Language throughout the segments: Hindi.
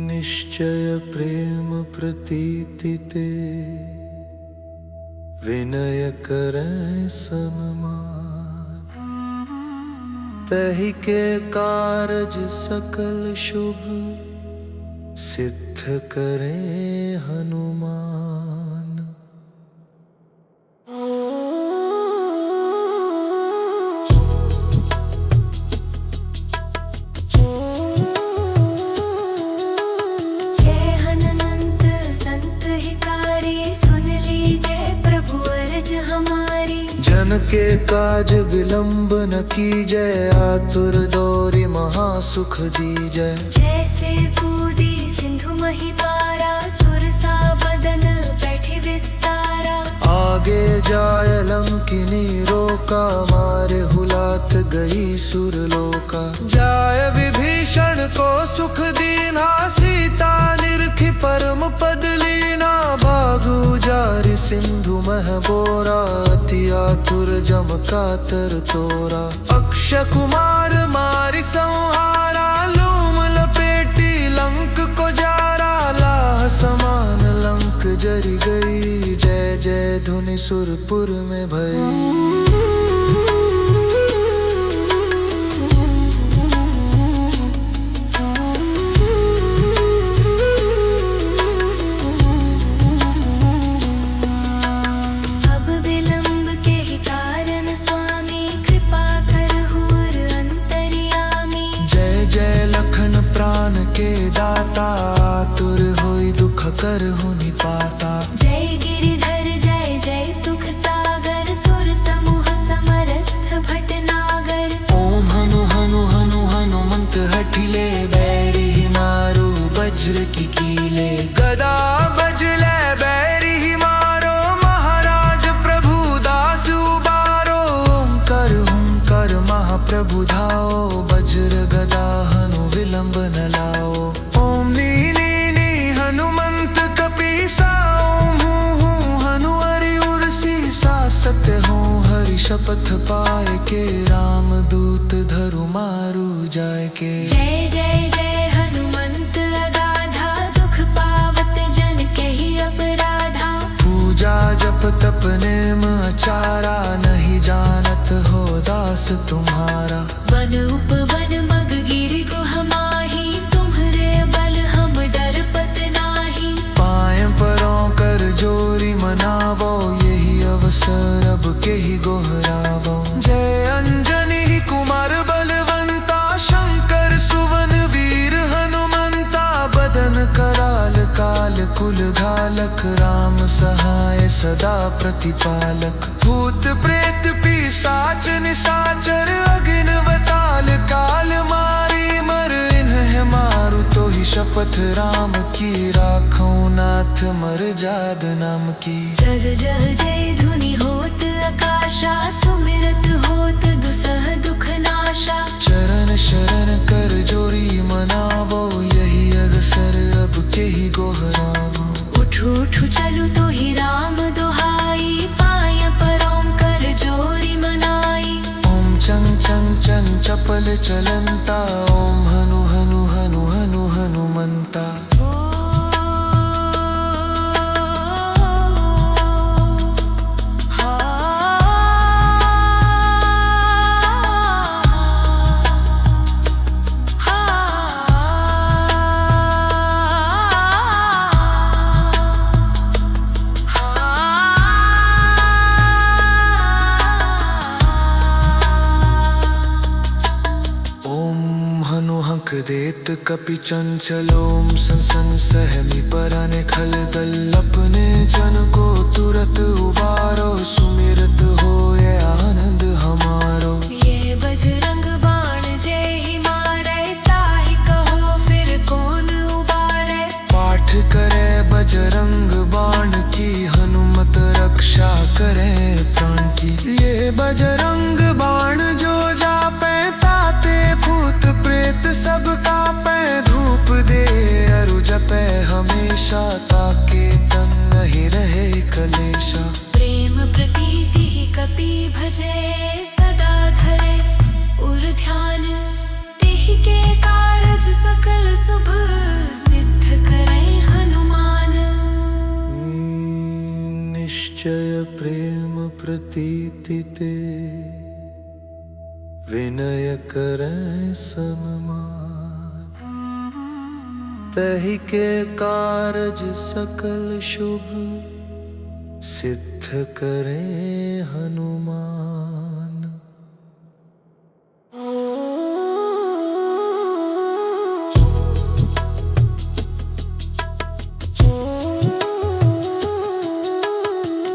निश्चय प्रेम प्रतीति ते विनय करें सन्मान। तहि के कारज सकल शुभ सिद्ध करें हनुमान। जन के काज विलंब न कीजय, आतुर दौरी महासुख दीजय। जैसे कूदी सिंधु मही पारा, सुरसा बदन बैठे विस्तारा। आगे जाय लंकिनी रोका, मारे हुलात गई सुरलोका। जाय विभीषण को सुख दीना, सीता निरखी परम पद लीना। बागु जारि सिंधु मह बोरा, अति आतुर जम कातर तोरा। अक्षय कुमार मारि संहारा, लूम लपेटी लंक को जारा। लाह समान लंक जरि गई, जय जय धुनि सुरपुर में भई। प्राण के दाता, आतुर होई दुख करहु निपाता। जय गिरिधर जय जय सुख सागर, सुर समूह समरथ भटनागर। ओम हनु हनु हनु हनुमंत हठिले, बैरी मारो वज्र की कीले। गदा बजले बैरी मारो, महाराज प्रभु दास उबारो। ओंकार हुंकार महाप्रभु धाओ, वज्र गदा हनु विलंब न लाओ। ओम नी हनुमंत कपीसा, ओम हूँ हनु हरि उर्सी सा। सत्य हो हरि शपथ पाए के, राम दूत धरु मारु जाय के। जय जय जय हनुमंत अगाधा, दुख पावत जन के ही अपराधा। पूजा जप तप नेम आचारा, नहीं जानत हो दास तुम्हारा। वन उपवन मग गिरि गुह माही, तुम्हरे बल हम डरपत नाही। पाए परों कर जोरी मनावो, यही अवसर अब के ही गोहरावो। जय अंजनी कुमार बलवंता, शंकर सुवन वीर हनुमंता। बदन कराल काल कुल घालक, राम सहाय सदा प्रतिपालक। भूत प्रेत पिशाच निशाचर, अग्निवताल काल मारी मर। इन्हें मारु तो ही शपथ राम की, राखो नाथ मर जाद नाम की। जय जय जय धुनि होत आकाशा, सुमिरत होत दुसह दुख नाशा। चरण शरण कर जोरी मनावो, यही अवसर अब के ही गोहरावो। उठू उठू चलू तो ही राम दुहाई, पाय परों कर जोरी मनाई। ओम चंग चंग चंग चपल चलंता, ओम हनु हनु हनु हनु हनुमंता। देत कपि चंचलोम संसन सहमी परने खल दल। अपने जन को तुरत उबारो, सुमिरत होए आनंद हमारो। ये बजरंग बाण जय ही मारे, ताहि कहो फिर कौन उबारे। पाठ करे बजरंग बाण की, हनुमत रक्षा करे प्राण की। ये बजरंग बाण जो जापे, ताते भूत प्रेत सब कापे। धूप दे अरु जपे हमेशा, ताके तन नहीं रहे कलेशा। प्रेम प्रतीति ही कपि प्रतीति ते विनय करें सन्मान। तहि के कारज सकल शुभ सिद्ध करें हनुमान।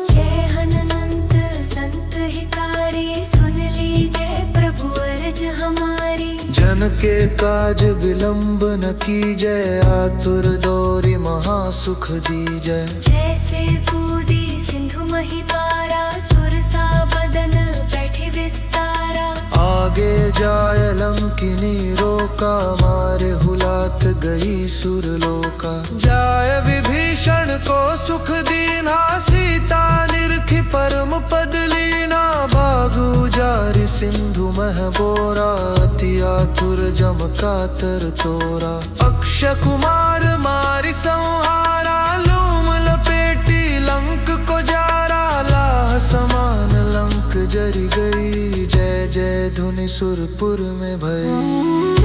जय हनुमंत संत हितारी, सुन लीजिए प्रभु अर्ज हमारी। जन के काज विलंब न कीजय, आतुर दौरी महासुख दीजय। जैसे कूदी सिंधु मही पारा, सुरसा बदन बैठे विस्तारा। आगे जाय लंकिनी रोका, मारे हुलात गई सुरलोका। जाय विभीषण को सुख दीना, सीता निरखी परम पद लीना। बागु जारि सिंधु मह बोरा, अति आतुर जम कातर तोरा। अक्षय कुमार मारि संहारा, लूम लपेटी लंक को जारा। लाह समान लंक जरि गई, जय जय धुनि सुरपुर में भई।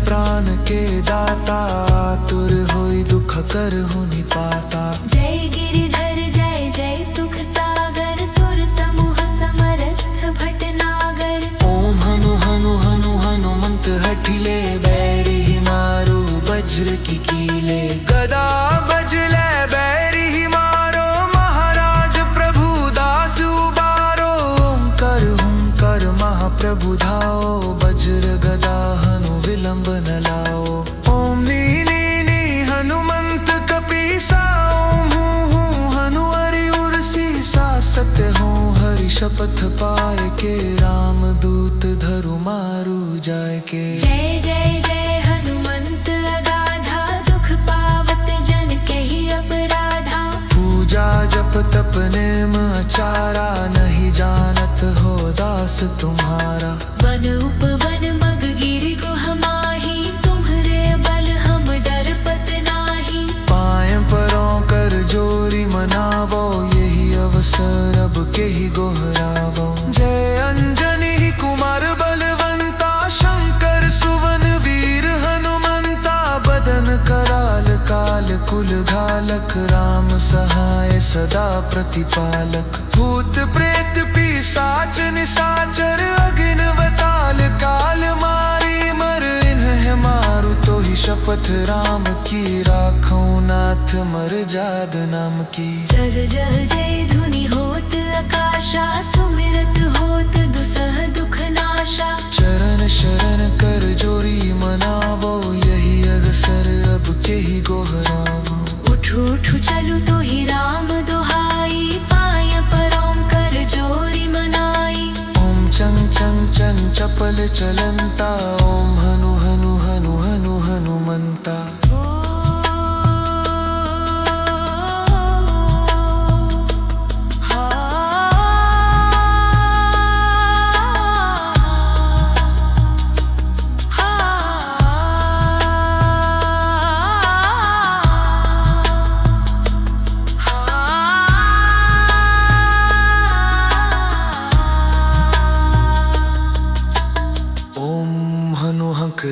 प्राण के दाता, आतुर होई दुख करहु निपाता। जय गिरिधर जय जय सुख सागर, सुर समूह समरथ भटनागर। ओम हनु हनु हनु हनुमंत हठिले, बैरी मारो वज्र की कीले। गदा बजले बैरी मारो, महाराज प्रभु दास उबारो। ओंकार महाप्रभु धाओ, वज्र गदा हनु विलंब न लाओ। ओम नी हनुमंत कपीसा, ओम हूँ हनु हरि उर्सी सा। सत्य हूँ हरि शपथ पाए के, राम दूत धरु मारु जाय के। जय जय जय हनुमंत अगाधा, दुख पावत जन के ही अपराधा। पूजा जप तप नेम आचारा, नहीं जानत हो दास तुम्हारा। वन उपवन मग गिरि गुह माही, तुम्हरे बल हम डरपत नाही। पाए परों कर जोरी मनावो, यही अवसर अब के ही गोहरावो। जय अंजनी कुमार बलवंता, शंकर सुवन वीर हनुमंता। बदन कराल काल कुल घालक, राम सहाय सदा प्रतिपालक। भूत प्रेत पिशाच निशाचर, अग्निवताल काल मारी मर। इन्हें मारु तो ही शपथ राम की, राखो नाथ मर जाद नाम की। जज जह जय धुनि होत आकाशा, सुमिरत होत दुसह दुख नाशा। चरण शरण कर जोरी मनावो, यही अवसर अब के ही गोहरावो। उठू उठू चलू तो ही राम दुहाई, पाय परों कर जोरी मनाई। ओम चंग चंग चंग चपल चलंता, ओम हनु हनु हनु हनु हनुमंता।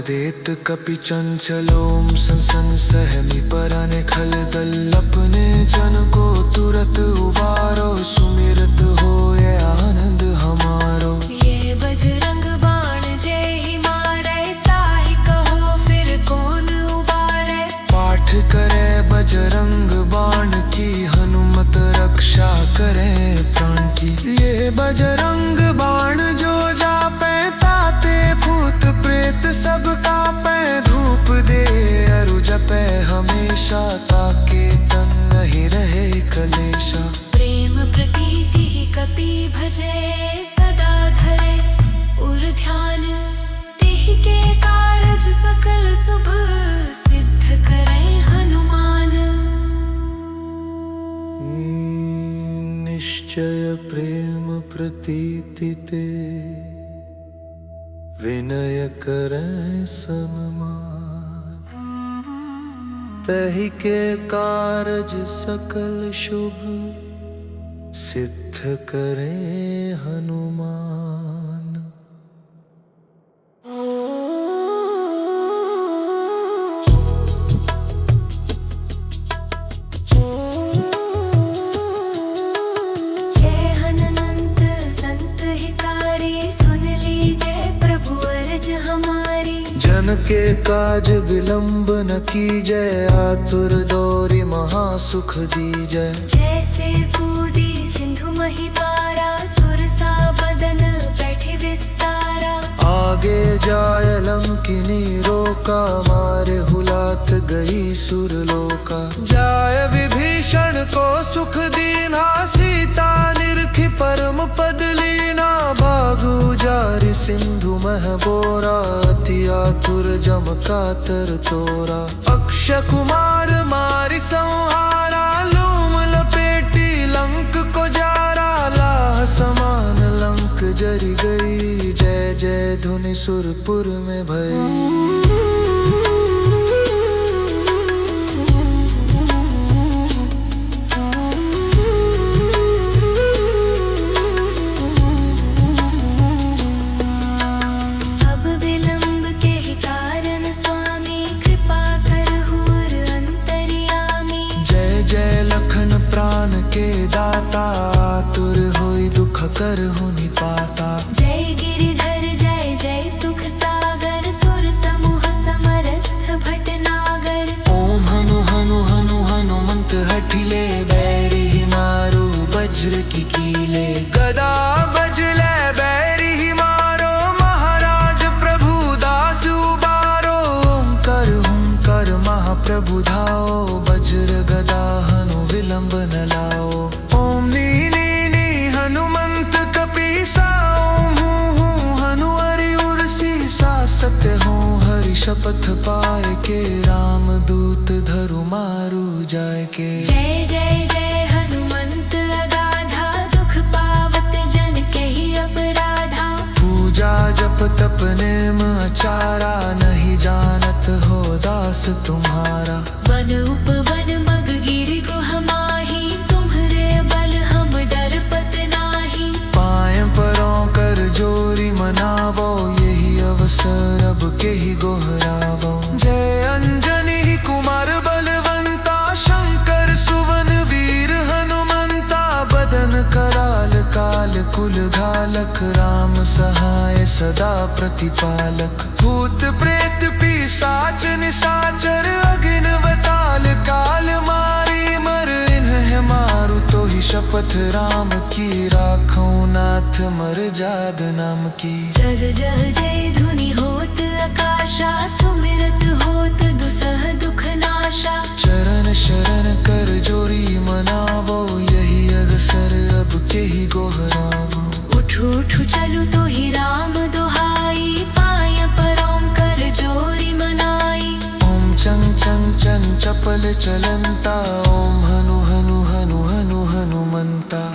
देत कपि चंचलोम संसन सहमी पराने खल दल। अपने जन को तुरत उबारो, सुमिरत हो ये आनंद हमारो। ये बजरंग बाण जय ही मारे, ताहि कहो फिर कौन उबारे। पाठ करे बजरंग बाण की, हनुमत रक्षा करे प्राण की। ये बजरंग बाण जो जापे, ताते भूत प्रेत सब कापे। धूप दे अरु जपे हमेशा, ताके तन नहीं रहे कलेशा। प्रेम प्रतीति ही कपि भजे, सदा धरे उर ध्यान। तिहि के कारज सकल शुभ, सिद्ध करे हनुमान। निश्चय प्रेम प्रतीति ते विनय करें सन्मान। तहि के कारज सकल शुभ सिद्ध करें हनुमान। जय हनुमंत संत हितारी, सुन लीजिए प्रभु अर्ज हमारी। जन के काज विलंब न कीजय, आतुर दौरी महासुख दीजय। जैसे कूदी सिंधु मही पारा, सुरसा बदन बैठे विस्तारा। आगे जाय लंकिनी रोका, मारे हुलात गई सुरलोका। जाय विभीषण को सुख दीना, सीता निरखी परम पद लीना। बागु जारि सिंधु मह बोरा, अति आतुर जम कातर तोरा। अक्षय कुमार मारि संहारा, लूम लपेटी लंक को जारा। लाह समान लंक जरि गई, जय जय धुनि सुरपुर में भई। प्राण के दाता, आतुर होई दुख करहु निपाता। जय गिरिधर जय जय सुख सागर, सुर समूह समरथ भटनागर। ओम हनु हनु हनु हनुमंत हठिले, बैरी मारो वज्र की कीले। गदा बजले बैरी मारो, महाराज प्रभु दास उबारो। ओंकार महाप्रभु धाओ, वज्र गदा हनु विलंब न लाओ। ओम नी हनुमंत कपीसा, ओम हूँ हनु हरि उर्सीसा। सत्य हो हरि शपथ पाए के, राम दूत धरु मारु जाय के। जय जय जय हनुमंत अगाधा, दुख पावत जन के ही अपराधा। पूजा जप तप नेम आचारा, नहीं जानत हो दास तुम्हारा। वन उपवन मग गिरि गुह माही, तुम्हरे बल हम डरपत नाही। पाए परों कर जोरी मनावो, यही अवसर अब के ही गोहरावो। जय अंजनी कुमार बलवंता, शंकर सुवन वीर हनुमंता। बदन कराल काल कुल घालक, राम सहाय सदा प्रतिपालक। भूत प्रेत पिशाच निशाचर, अग्निवताल काल मारी मर। इन्हें मारु तो ही शपथ राम की, राखो नाथ मर जाद नाम की। जज जह जय धुनि होत आकाशा, सुमिरत होत दुसह दुख नाशा। शरण शरण कर जोरी मनावो, यही अवसर अब के ही गोहरावो। उठू उठू चलू तो ही राम दुहाई, पाय परों कर जोरी मनाई। ओम चंग चंग चंग चपल चलंता, ओम हनु हनु हनु हनु हनुमंता।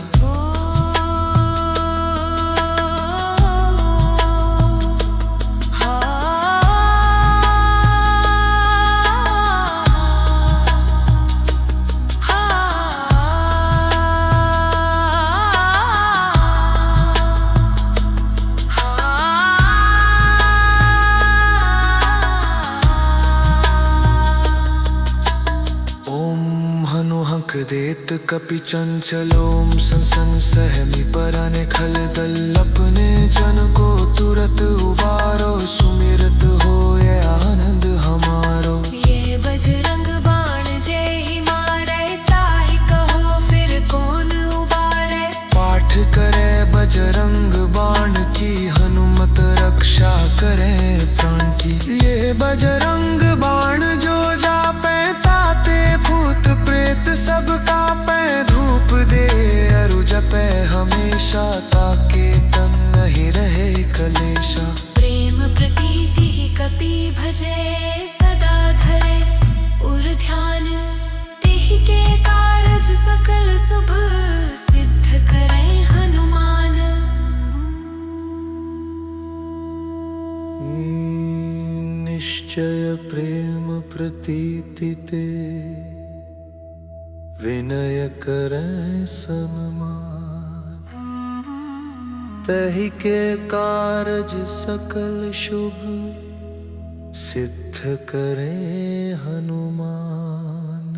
देत कपि चंचलोम संसन सहमी पराने खल दल। अपने जन को तुरत उबारो, सुमिरत हो ये आनंद हमारो। ये बजरंग बाण जय ही मारे, ताहि कहो फिर कौन उबारे। पाठ करे बजरंग बाण की, हनुमत रक्षा करे प्राण की। ये बजरंग बाण जो जापे, ताते भूत प्रेत सब कापे। धूप दे अरु जपे हमेशा, ताके तन नहीं रहे कलेशा। प्रेम प्रतीति ही कपि भजे, सदा धरे उर प्रेम प्रतीति ते विनय करें सन्मान। तहि के कारज सकल शुभ सिद्ध करें हनुमान।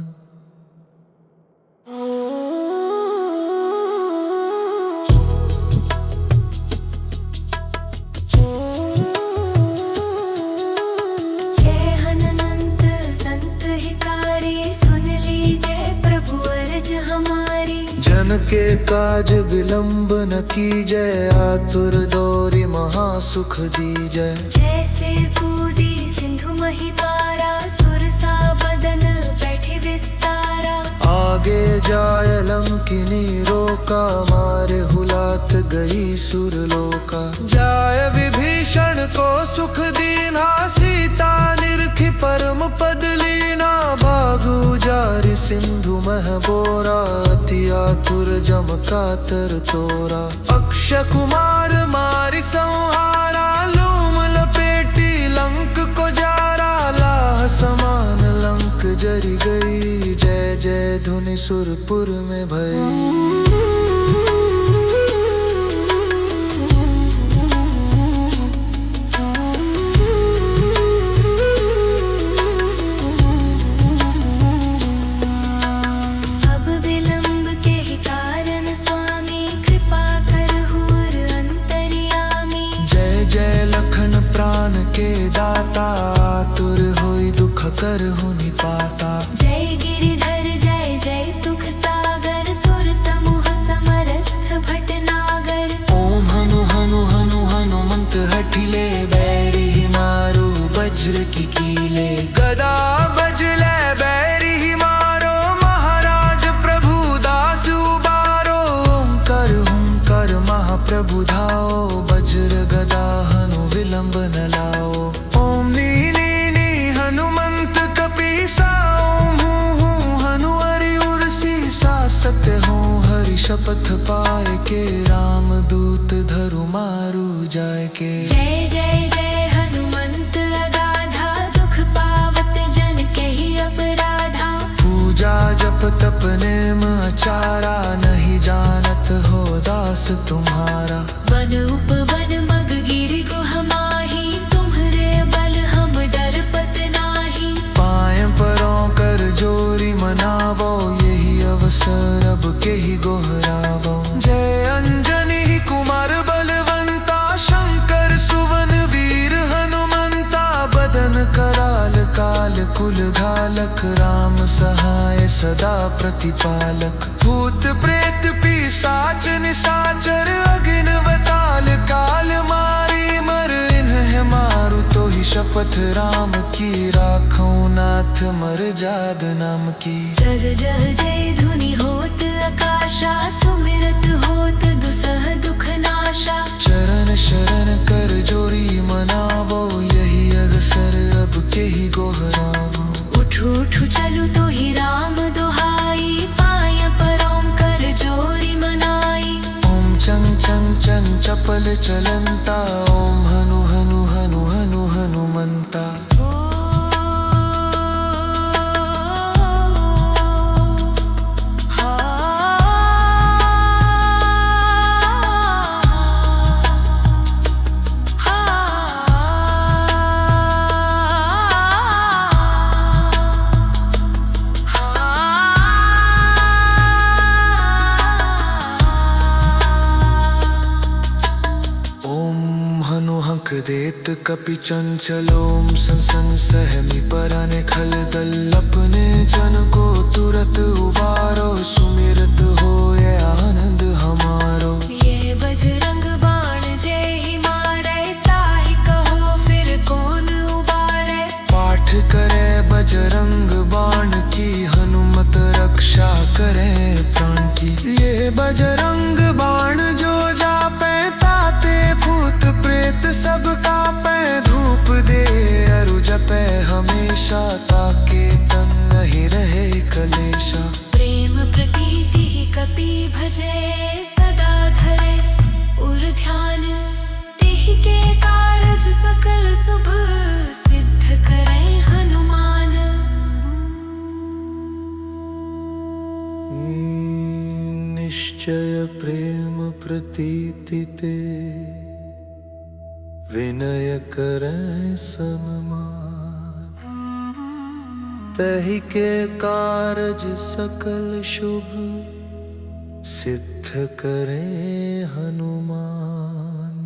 जय हनुमंत संत हितारी, सुन लीजिए प्रभु अर्ज हमारी। जन के काज विलंब न कीजय, आतुर दौरी महासुख दीजय। जैसे कूदी सिंधु मही पारा, सुरसा बदन बैठे विस्तारा। आगे जाय लंकिनी रोका, मारे हुलात गई सुरलोका। जाय विभीषण को सुख दीना, सीता निरखी परम पद लीना। बागु जारि सिंधु मह बोरा, अति आतुर जम कातर तोरा। अक्षय कुमार मारि संहारा, लूम लपेटी लंक को जारा। लाह समान लंक जरि गई, जय जय धुनि सुरपुर में भई। प्राण के दाता, आतुर होई दुख करहु निपाता। जय गिरिधर जय जय सुख सागर, सुर समूह समरथ भटनागर। ओम हनु हनु हनु हनुमंत हठिले, बैरी मारो वज्र की कीले। गदा बजले बैरी मारो, महाराज प्रभु दास उबारो। ओंकार महाप्रभु धाओ, वज्र गदा हनु विलंब न लाओ। ओम नी हनुमंत कपीसा, ओम हूँ हनु हरि उर्सी। सत्य हो हरि शपथ पाए के, राम दूत धरु मारु जाय के। जय जय जय हनुमंत अगाधा, दुख पावत जन के ही अपराधा। पूजा जप तप नेम आचारा, नहीं जानत हो दास तुम्हारा। वन उपवन मग गिरि गुह माही, तुम्हरे बल हम डरपत नाही। पाए परों कर जोरी मनावो, यही अवसर अब के ही गोहरावो। जय अंजनी कुमार बलवंता, शंकर सुवन वीर हनुमंता। बदन कराल काल कुल घालक, राम सहाय सदा प्रतिपालक। भूत प्रेत पिशाच निशाचर, अग्निवताल काल मारी मर। इन्हें मारु तो ही शपथ राम की, राखो नाथ मर जाद नाम की। जय जय जय धुनि होत आकाशा, सुमिरत होत दुसह दुख नाशा। चरण शरण कर जोरी मनावो, यही अवसर अब के ही गोहरावो। उठू उठू चलू तो ही राम दुहाई, पाय परों कर जोरी मनाई। ओम चंग चंग चंग चपल चलंता, ओम हनु हनु हनु हनु हनुमंता। देत कपि चंचलोम संसन सहमी पराने खल दल। अपने जन को तुरत उबारो, सुमिरत हो ये आनंद हमारो। ये बजरंग बाण जय ही मारे, ताहि कहो फिर कौन उबारे। पाठ करे बजरंग बाण की, हनुमत रक्षा करे प्राण की। ये बजरंग बाण जो जापे, ताते भूत प्रेत सब कापे। धूप दे अरु जपे हमेशा, ताके तन नहीं रहे कलेशा। प्रेम प्रतीति ही कपि भजे, सदा धरे उर ध्यान। तिहि के कारज सकल शुभ सिद्ध करें निश्चय प्रेम प्रतीति ते विनय करें सन्मान। तहि के कारज सकल शुभ सिद्ध करें हनुमान।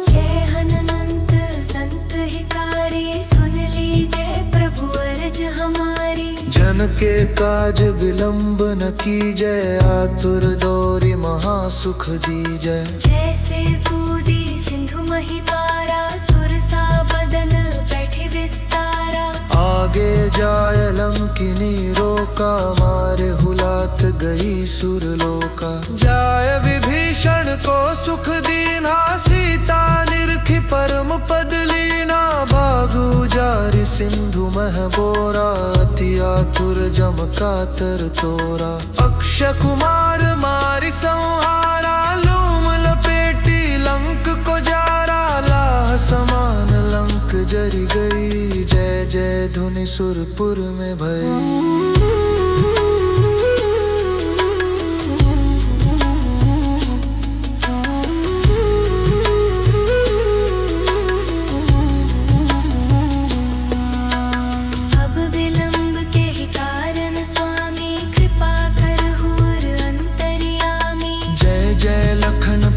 जय हनुमंत संत हितारी, सुन लीजिए प्रभु अरज हमारी। जन के काज विलंब न कीजय, आतुर दौरी महासुख दीजय। जैसे कूदी सिंधु मही पारा, सुरसा बदन बैठे विस्तारा। आगे जाय लंकिनी रोका, मारे हुलात गई सुरलोका। जाय विभीषण को सुख दीना, सीता निरखी परम पद लीना। भागु जारि सिंधु मह बोरा, अति आतुर जम कातर तोरा। अक्षय कुमार मारि संहारा, लूम लपेटी लंक को जारा। लाह समान लंक जरि गई, जय जय धुनि सुरपुर में भई।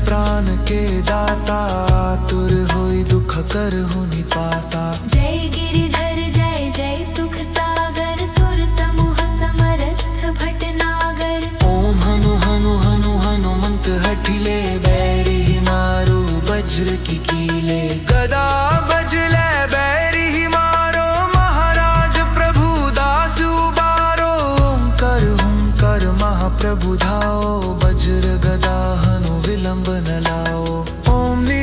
प्राण के दाता, आतुर होई दुख करहु निपाता। जय गिरिधर जय जय सुख सागर, सुर समूह समरथ भटनागर। ओम हनु हनु हनु हनुमंत हठिले, बैरी मारो वज्र की कीले। गदा बजले बैरी मारो, महाराज प्रभु दास उबारो। ओंकार महाप्रभु धाओ, वज्र गदा हनु विलंब न लाओ। ओम नी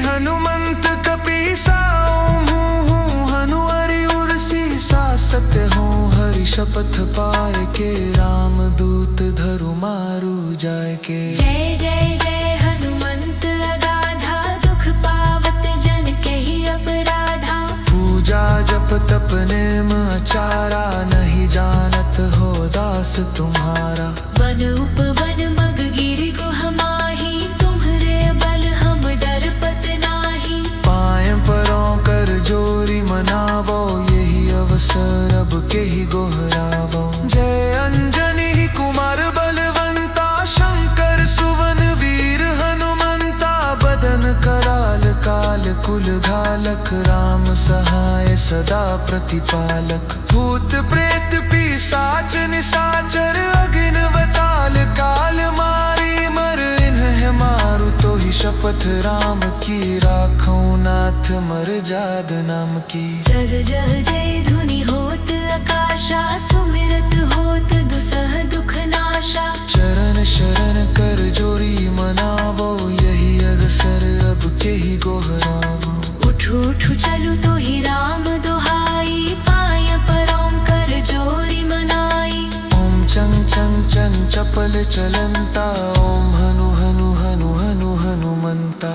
हनुमंत कपीसा, ओम हूँ हनु हरि उर्सी सा। सत्य हूँ हरि शपथ पाए के, राम दूत धरु मारु जाय के। जय जय जय हनुमंत अगाधा, दुख पावत जन के ही अपराधा। पूजा जप तप नेम आचारा, नहीं जानत हो दास तुम्हारा। वन उपवन मग गिरि गुह माही, तुम्हरे बल हम डरपत नाही। पाए परों कर जोरी मनावो, यही अवसर अब के ही गोहरावो। जय अंजनी कुमार बलवंता, शंकर सुवन वीर हनुमंता। बदन कराल काल कुल घालक, राम सहाय सदा प्रतिपालक। भूत प्रेत पिशाच निशाचर, अग्निवताल काल मारी मर। इन्हें मारु तो ही शपथ राम की, राखो नाथ मर जाद नाम की। जज जह जय धुनि होत आकाशा, सुमिरत होत दुसह दुख नाशा। चरण शरण कर जोरी मनावो, यही अवसर अब के ही गोहरावो। उठू उठू चलू तो ही राम दुहाई, पाय परों कर जोरी मनाई। ओम चंग चंग चंग चपल चलंता, ओम हनु हनु हनु हनु हनुमंता।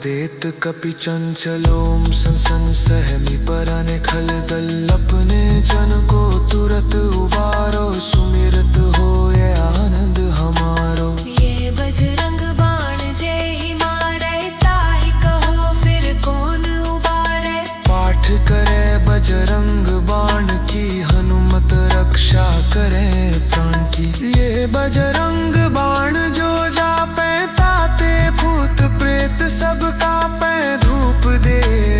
देत कपि चंचलोम संसन सहमी पराने खल दल। अपने जन को तुरत उबारो, सुमिरत हो ये आनंद हमारो। ये बजरंग बाण जय ही मारे, ताहि कहो फिर कौन उबारे। पाठ करे बजरंग बाण की, हनुमत रक्षा करे प्राण की। ये बजरंग बाण जो जापे, ताते भूत प्रेत सब कापे। धूप दे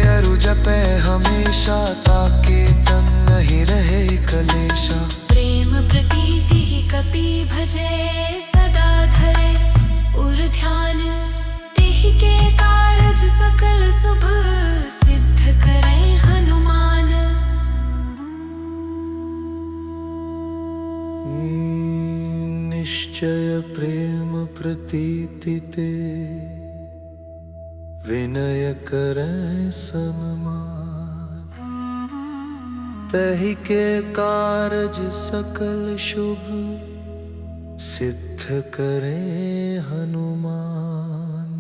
अरु जपे हमेशा, ताके तन नहीं रहे कलेशा। प्रेम प्रतीति ही कपि भजे, सदा धरे उर ध्यान। तिहि के कारज सकल शुभ सिद्ध करे। प्रेम प्रतीति ते विनय करें सन्मान। तहि के कारज सकल शुभ सिद्ध करें हनुमान।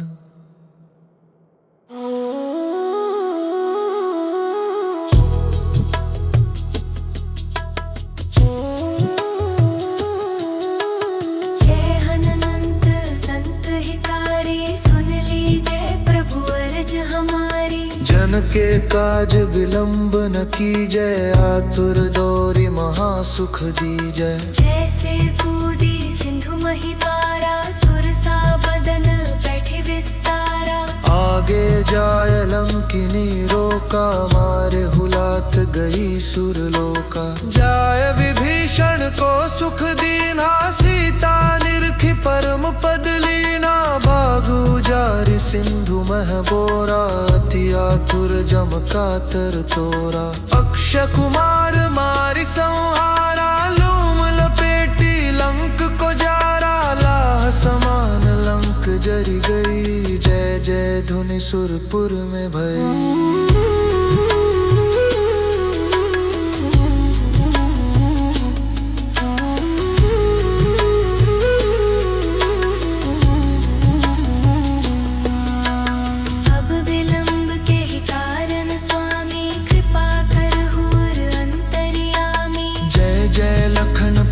जय हनुमंत संत हितारी, सुन लीजिए प्रभु अर्ज हमारी। जन के काज विलंब न कीजय, आतुर दौरी महासुख दीजय। जैसे कूदी सिंधु मही पारा, सुरसा बदन बैठे विस्तारा। आगे जाय लंकिनी रोका, मारे हुलात गई सुरलोका। जाय विभीषण को सुख दीना, सीता निरखी परम पद लीना। बागु जारि सिंधु मह बोरा, अति आतुर जम कातर तोरा। अक्षय कुमार मारि संहारा, लूम लपेटी लंक को जारा। लाह समान लंक जरि गई, जय जय धुनि सुरपुर में भई।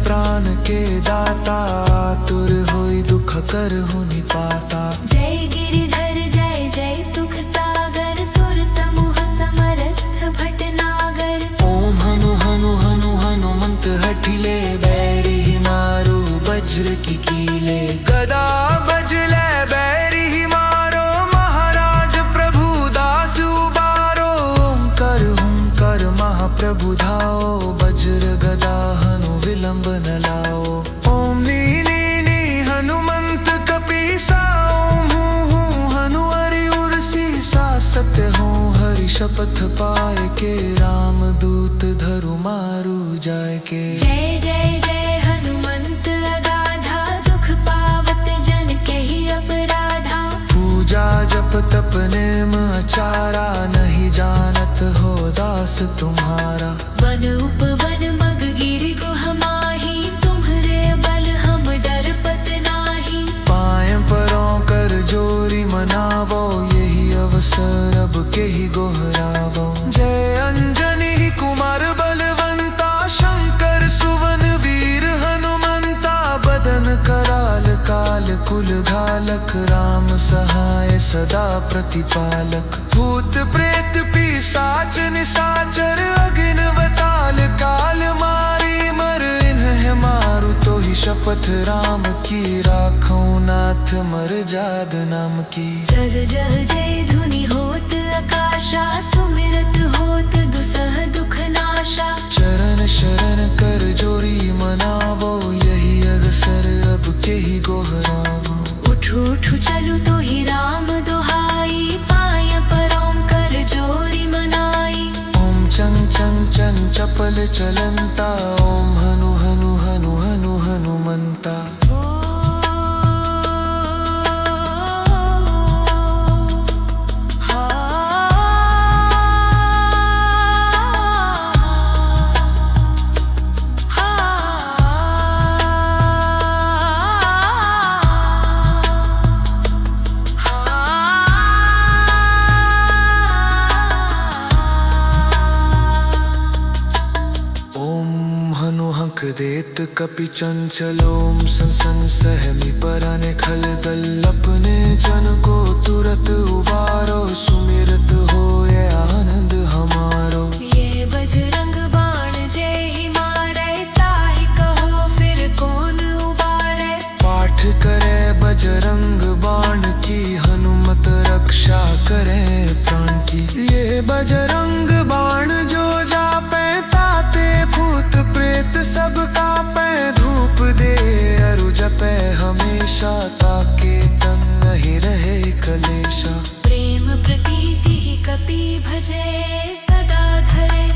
प्राण के दाता, आतुर होई दुख करहु निपाता। जय गिरिधर जय जय सुख सागर, सुर समूह समरथ भटनागर। ओम हनु हनु हनु हनुमंत हठिले, बैरी मारो वज्र की कीले। गदा बजले बैरी मारो, महाराज प्रभु दास उबारो। ओंकार महाप्रभु धाओ, वज्र गदा हनु विलंब न लाओ। ओम नी हनुमंत कपीसा, ओम हूँ हनु हरि उर्सीसा। सत्य हूँ हरि शपथ पाए के, राम दूत धरु मारु जाय के। जय जय जय हनुमंत अगाधा, दुख पावत जन के ही अपराधा। पूजा जप तप नेम आचारा, नहीं जानत हो दास तुम्हारा। वन उपवन मग गिरि गुह माही, तुम्हरे बल हम डरपत नाही। पाए परों कर जोरी मनावो, यही अवसर अब के ही गोहरावो। जय अंजनी कुमार बलवंता, शंकर सुवन वीर हनुमंता। बदन कराल काल कुल घालक, राम सहाय सदा प्रतिपालक। भूत प्रेत पिशाच निशाचर, अग्निवताल काल मारी मर। इन्हें मारु तो ही शपथ राम की, राखो नाथ मर जाद नाम की। जज जह जय धुनि होत आकाशा, सुमिरत होत दुसह दुख नाशा। चरण शरण कर जोरी मनावो, यही अवसर अब के ही गोहरावो। उठू उठू चलू तो ही राम दुहाई, पाय परों कर जोरी मनाई। ओम चंग चंग चंग चपल चलंता, ओम हनु हनु हनु हनु हनुमंता। देत कपि चंचलोम संसन सहमी पराने खल दल। अपने जन को तुरत उबारो, सुमिरत हो ये आनंद हमारो। ये बजरंग बाण जय ही मारे, ताहि कहो फिर कौन उबारे। पाठ करे बजरंग बाण की, हनुमत रक्षा करे प्राण की। ये बजरंग बाण जो जापे, ताते भूत प्रेत सब कापे। धूप दे अरु जपे हमेशा, ताके तन नहीं रहे कलेशा। प्रेम प्रतीति ही कपि भजे, सदा धरे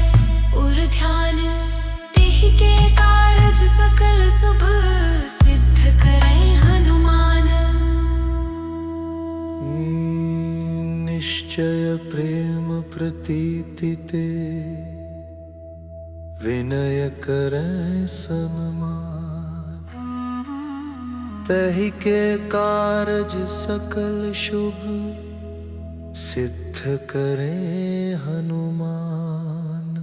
उर ध्यान। तिहि के कारज सकल शुभ सिद्ध करें कीर्ति ते विनय करें सन्मान। तहि के कारज सकल शुभ सिद्ध करें हनुमान।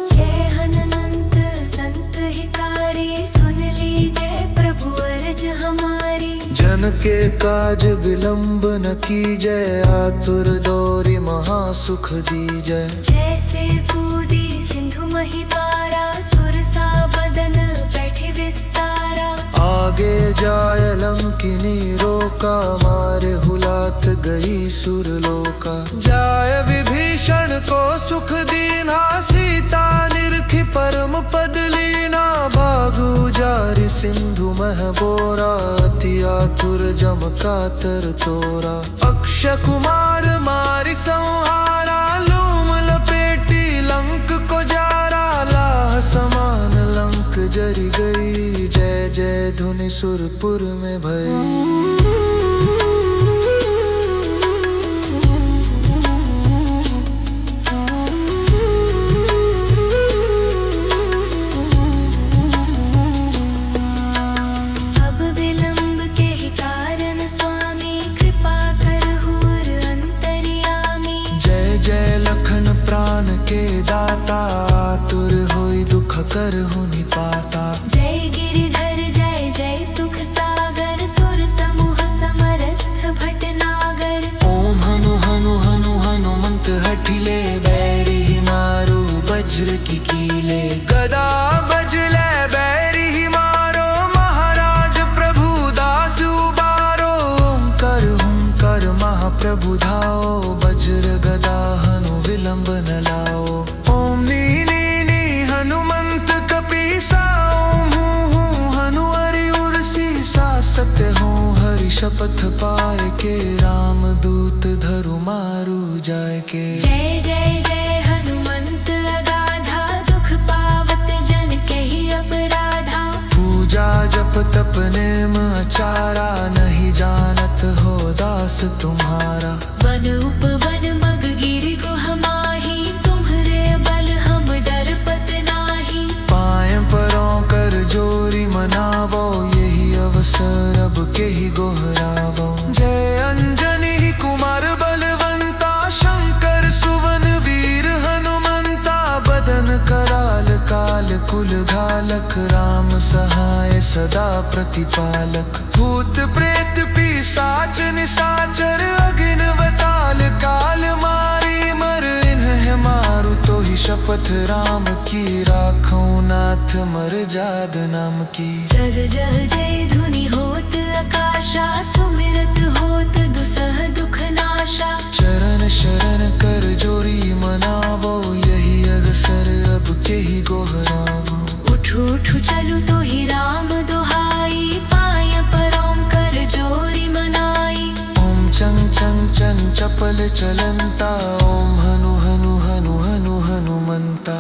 जय हनुमंत संत हितारी, सुन लीजिए प्रभु अर्ज हमारी। जन के काज विलंब न कीजय, आतुर दौरी महासुख दीजय। जैसे कूदी सिंधु मही पारा, सुरसा बदन बैठे विस्तारा। आगे जाय लंकिनी रोका, मारे हुलात गई सुरलोका। जाय विभीषण को सुख दीना, सीता निरखी परम पद लीना। बागु जारि सिंधु मह बोरा, अति आतुर जम कातर तोरा। अक्षय कुमार मारि संहारा, लूम लपेटी लंक को जारा। लाह समान लंक जरि गई, जय जय धुनि सुरपुर में भई। प्राण के दाता, आतुर होई दुख करहु निपाता। जय गिरिधर जय जय सुख सागर, सुर समूह समरथ भटनागर। ओम हनु हनु हनु हनुमंत हठिले, बैरी मारो वज्र की कीले। गदा बजले बैरी मारो, महाराज प्रभु दास उबारो। ओंकार महाप्रभु धाओ, वज्र गदा हनु विलंब न लाओ। ओम नी हनुमंत कपीसा, ओम हूँ हनु हरि उर्सी सा। सत्य हूँ हरि शपथ पाए के, राम दूत धरु मारु जाय के। जय जय जय हनुमंत अगाधा, दुख पावत जन के ही अपराधा। पूजा जप तप नेम आचारा, नहीं जानत हो दास तुम्हारा। वन उपवन मग गिरि गुह माही, तुम्हरे बल हम डरपत नाही। पाएं परों कर जोरी मनावो, यही अवसर अब के ही गोहरावो। जय अंजनी कुमार बलवंता, शंकर सुवन वीर हनुमंता। बदन कराल काल कुल घालक, राम सहाय सदा प्रतिपालक। भूत प्रेत पिशाच निशाचर, अग्निवताल काल मारी मर। इन्हें मारू तो ही शपथ राम की, राखूं नाथ मर जाद नाम की। जय जय जय धुनि होत आकाशा, सुमिरत होत दुसह दुख नाशा। चरण शरण कर जोरी मनावो, यही अवसर अब के ही गोहरावो। उठू उठू चलू तो ही राम दुहाई, पाय परों कर जोरी मनाई। ओम चंग चंग चन चपल चलंता, ओम हनु हनु हनु हनु हनुमंता।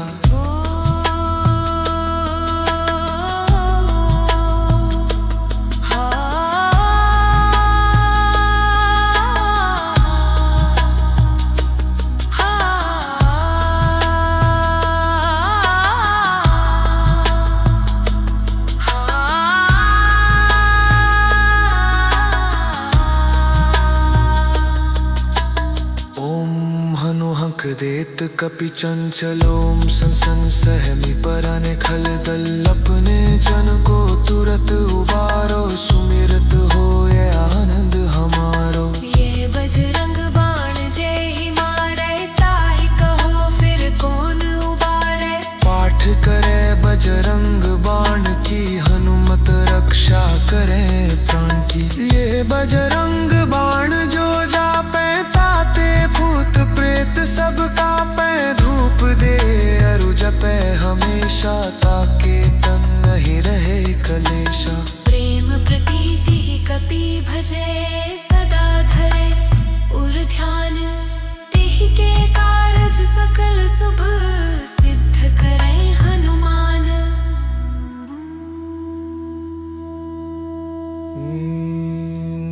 देत कपि चंचलोम संसन सहमी पराने खल दल। अपने जन को तुरत उबारो, सुमिरत हो ये आनंद हमारो। ये बजरंग बाण जय ही मारे, ताहि कहो फिर कौन उबारे। पाठ करे बजरंग बाण की, हनुमत रक्षा करे प्राण की। ये बजरंग बाण जो जापे, ताते भूत प्रेत सब कापे। धूप दे अरु जपे हमेशा, ताके तन नहीं रहे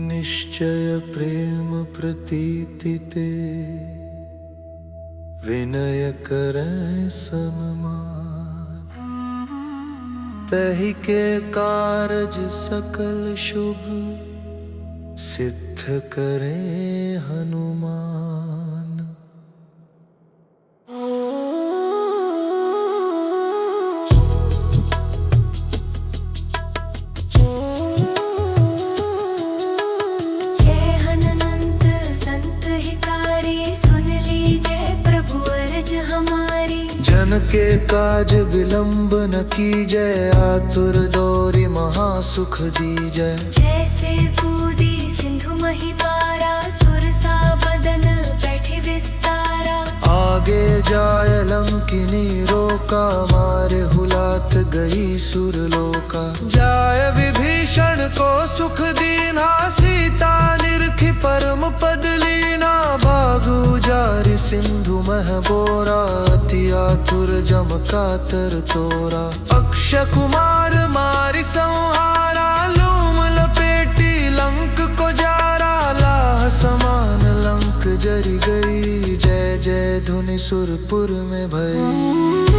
निश्चय प्रेम प्रतीति ते विनय करें सन्मान। तहि के कारज सकल शुभ सिद्ध करें हनुमान। जन के काज विलंब न कीजय, आतुर दौरी महासुख दीजय। जैसे कूदी सिंधु मही पारा, सुरसा बदन बैठे विस्तारा। आगे जाय लंकिनी रोका, मारे हुलात गई सुरलोका। जाय विभीषण को सुख दीना, सीता निरखी परम पद लीना। भागु जारि सिंधु मह बोरा, अति आतुर जम कातर तोरा। अक्षय कुमार मारि संहारा, लूम लपेटी लंक को जारा। लाह समान लंक जरि गई, जय जय धुनि सुरपुर में भई।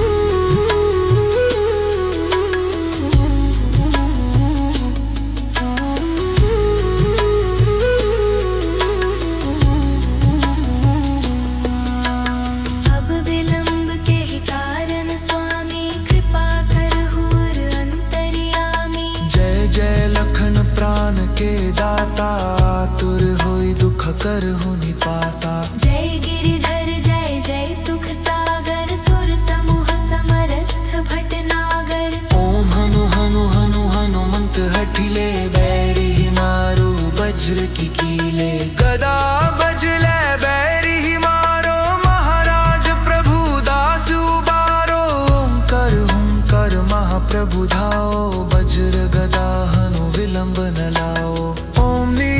के दाता, आतुर होई दुख करहु निपाता। जय गिरिधर जय जय सुख सागर, सुर समूह समरथ भटनागर। ओम हनु हनु हनु हनुमंत हठिले, बैरी मारो वज्र की कीले। गदा बजले बैरी मारो, महाराज प्रभु दास उबारो। ओंकार महाप्रभु धाओ, वज्र गदा हनु विलंब न लाओ। ओम नी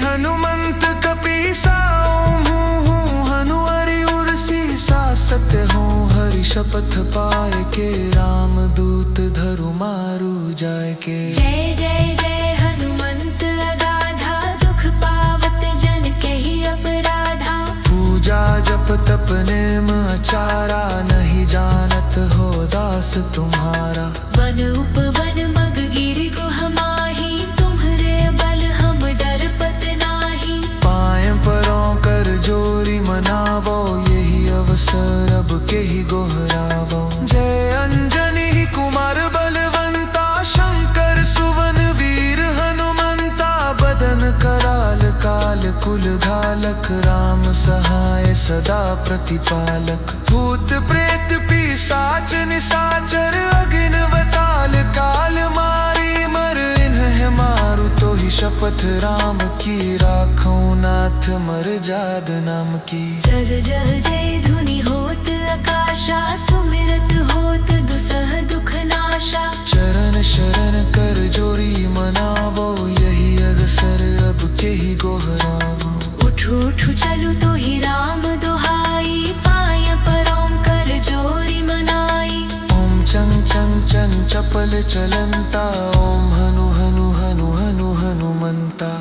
हनुमंत कपीसा, ओम हूँ हनु हरि उर्सी सा। सत्य हो हरि शपथ पाए के, राम दूत धरु मारु जाय के। जय जय जय हनुमंत अगाधा, दुख पावत जन के ही अपराधा। पूजा जप तप नेम आचारा, नहीं जानत हो दास तुम्हारा। वन उपवन मग गिरि गुह माही, तुम्हरे बल हम डरपत नाही। पाएं परों कर जोरी मनावो, यही अवसर अब के ही गोहरावो। जय अंजनी कुमार बलवंता, शंकर सुवन वीर हनुमंता। बदन कराल काल कुल घालक, राम सहाय सदा प्रतिपालक। भूत प्रेत पिशाच निशाचर, अग्निवताल काल मारी मर। इन्हें मारू तो ही शपथ राम की, राखो नाथ मर जाद नाम की। जय जय जय धुनि होत आकाशा, सुमिरत होत दुसह दुख नाशा। चरण शरण कर जोरी मनावो, यही अवसर अब के ही गोहरावो। उठू उठू चलू तो ही राम दुहाई, पाय परों कर जोरी मनाई। ओम चंग चंग चंग चपल चलंता, ओम हनु हनु हनु हनु हनुमंता।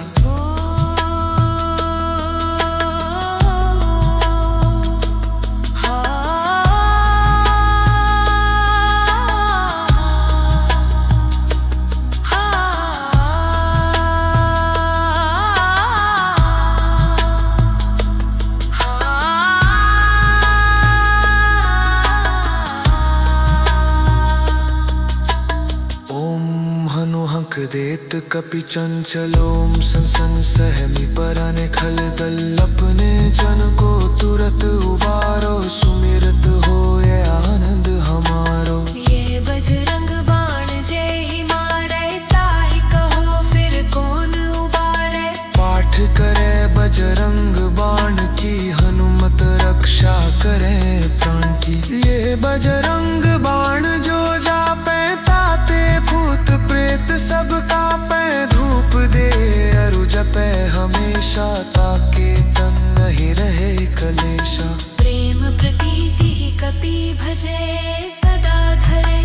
देत कपि चंचलोम संसन सहमी पराने खल दल। अपने जन को तुरत उबारो, सुमिरत हो ये आनंद हमारो। ये बजरंग बाण जय ही मारे, ताहि कहो फिर कौन उबारे। पाठ करे बजरंग बाण की, हनुमत रक्षा करे प्राण की। ये बजरंग बाण जो जापे, ताते भूत प्रेत सब कापे। धूप दे अरु जपे हमेशा, ताके तन नहीं रहे कलेशा। प्रेम प्रतीति ही कपि भजे, सदा धरे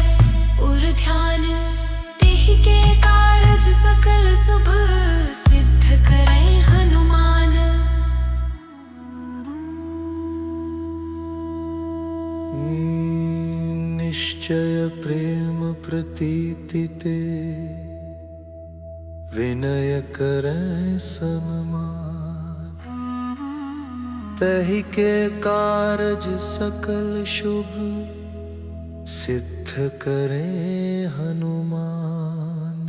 उर ध्यान। तिहि के कारज सकल प्रतीति ते विनय करें सन्मान। तहि के कारज सकल शुभ सिद्ध करें हनुमान।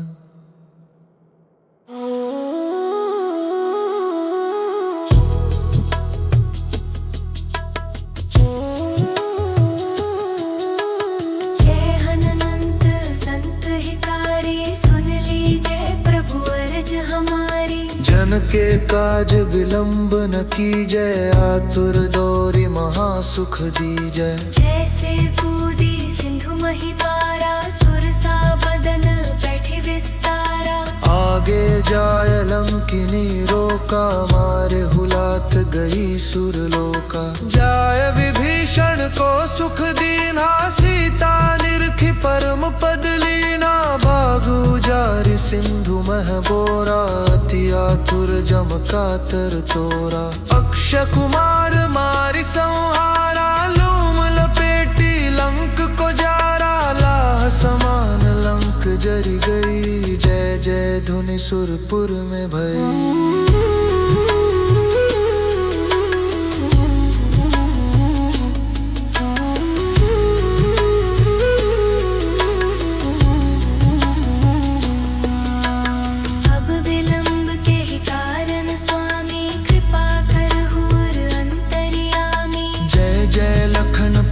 जय हनुमंत संत हितारी, सुन लीजिए प्रभु अर्ज हमारी। जन के काज विलंब न कीजय, आतुर दौरी महासुख दीजय। जैसे कूदी सिंधु मही पारा, सुरसा बदन बैठे विस्तारा। आगे जाय लंकिनी रोका, मारे हुलात गई सुरलोका। जाय विभीषण को सुख दीना, सीता निरखी परम पद लीना। भागु जारि सिंधु मह बोरा, अति आतुर जम कातर तोरा। अक्षय कुमार मारि संहारा, लूम लपेटी लंक को जारा। लाह समान लंक जरि गई, जय जय धुनि सुरपुर में भई।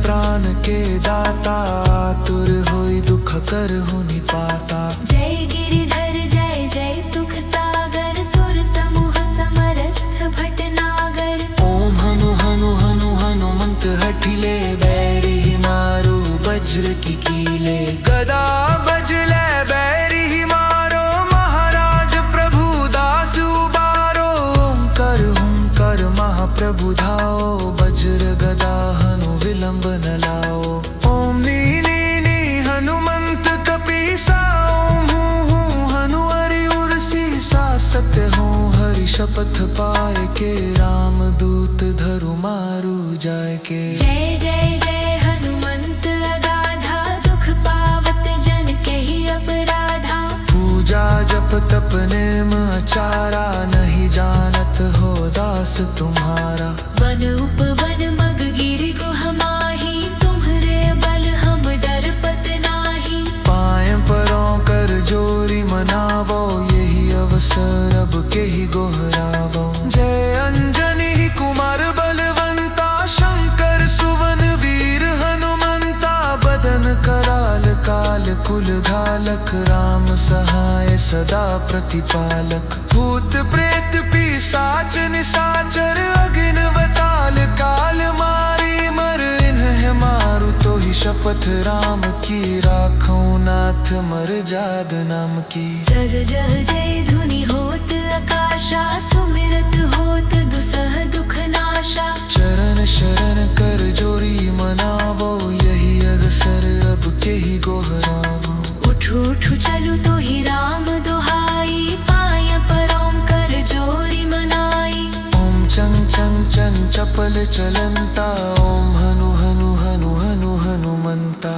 प्राण के दाता, आतुर होई दुख करहु निपाता। जय गिरिधर जय जय सुख सागर, सुर समूह समरथ भटनागर। ओम हनु हनु हनु हनुमंत हठिले, बैरी मारो वज्र की कीले। गदा बजले बैरी मारो, महाराज प्रभु दास उबारो। ओंकार महाप्रभु धाओ, वज्र गदा हनु विलंब न लाओ। ओम नी हनुमंत कपीसा, ओम हूँ हनु हरि उर्सी सा। सत्य हूँ हरि शपथ पाए के, राम दूत धरु मारु जाय के। जय जय जय हनुमंत अगाधा, दुख पावत जन के ही अपराधा। पूजा जप तप नेम आचारा, नहीं जानत हो दास तुम्हारा। वन उपवन मग गिरि गुह माही, तुम्हरे बल हम डर पत नाही। पाए परों कर जोरी मनावो, यही अवसर अब के ही गोहरावो। जय अंजनी कुमार बलवंता, शंकर सुवन वीर हनुमंता। बदन कराल काल कुल घालक, राम सहाय सदा प्रतिपालक। भूत प्रेत पिशाच निशाचर, अग्नि वताल काल मारी मर। इन्हें मारु तो ही शपथ राम की, राखूं नाथ मर जाद नाम की। जय जय जय धुनि होत आकाशा, सुमिरत होत दुसह दुख नाशा। चरण शरण कर जोरी मनावो, यही अवसर अब के ही गोहरावो। उठू उठू चलू तो ही राम दुहाई, पाय परों कर जोरी मनाई। ओम चंग चंग चन चपल चलंता, ओम हनु हनु हनु हनु हनुमंता।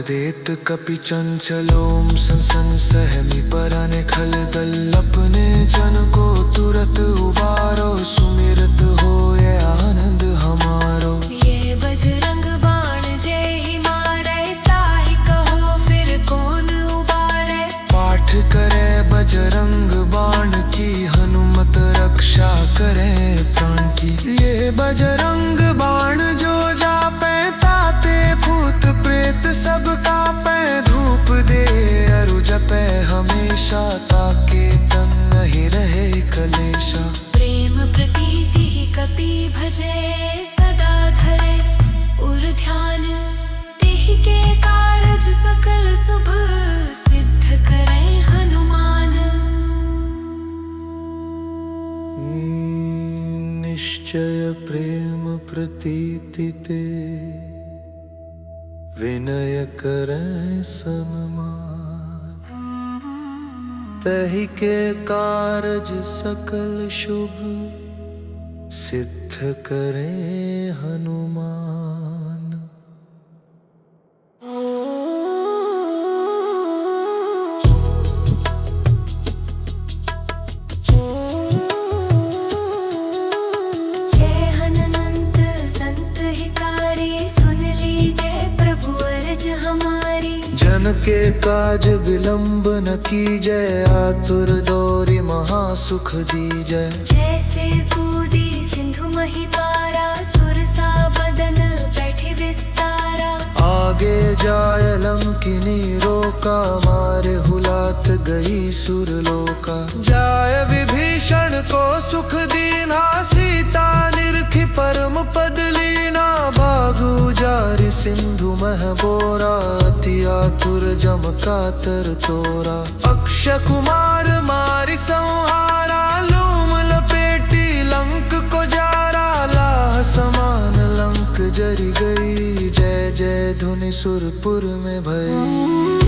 देत कपि चंचलोम संसन सहमी पराने खल दल। अपने जन को तुरत उबारो, सुमिरत हो ये आनंद हमारो। ये बजरंग बाण जय ही मारे, ताहि कहो फिर कौन उबारे। पाठ करे बजरंग बाण की, हनुमत रक्षा करे प्राण की। ये बजरंग बाण जो जापे, ताते भूत प्रेत सब कापे। धूप दे अरु जपे हमेशा, ताके तन नहीं रहे कलेशा। प्रेम प्रीति ही कपि भजे, सदा धरे उर ध्यान। तिहि के कारज सकल शुभ, सिद्ध करें हनुमान। अतिशय प्रेम प्रतीति ते विनय करें सन्मान। तहि के कारज सकल शुभ सिद्ध करें हनुमान। जन के काज विलंब न कीजय, आतुर दौरी महासुख दीजय। जैसे कूदी सिंधु मही पारा, सुरसा बदन बैठे विस्तारा। आगे जाय लंकिनी रोका, मारे हुलात गई सुरलोका। जाय विभीषण को सुख दीना, सीता निरखी परम पद लीना। बागु जारि सिंधु मह बोरा, अति आतुर जम कातर तोरा। अक्षय कुमार मारि संहारा, लूम लपेटी लंक को जारा। लाह समान लंक जरि गई, जय जय धुनि सुरपुर में भई।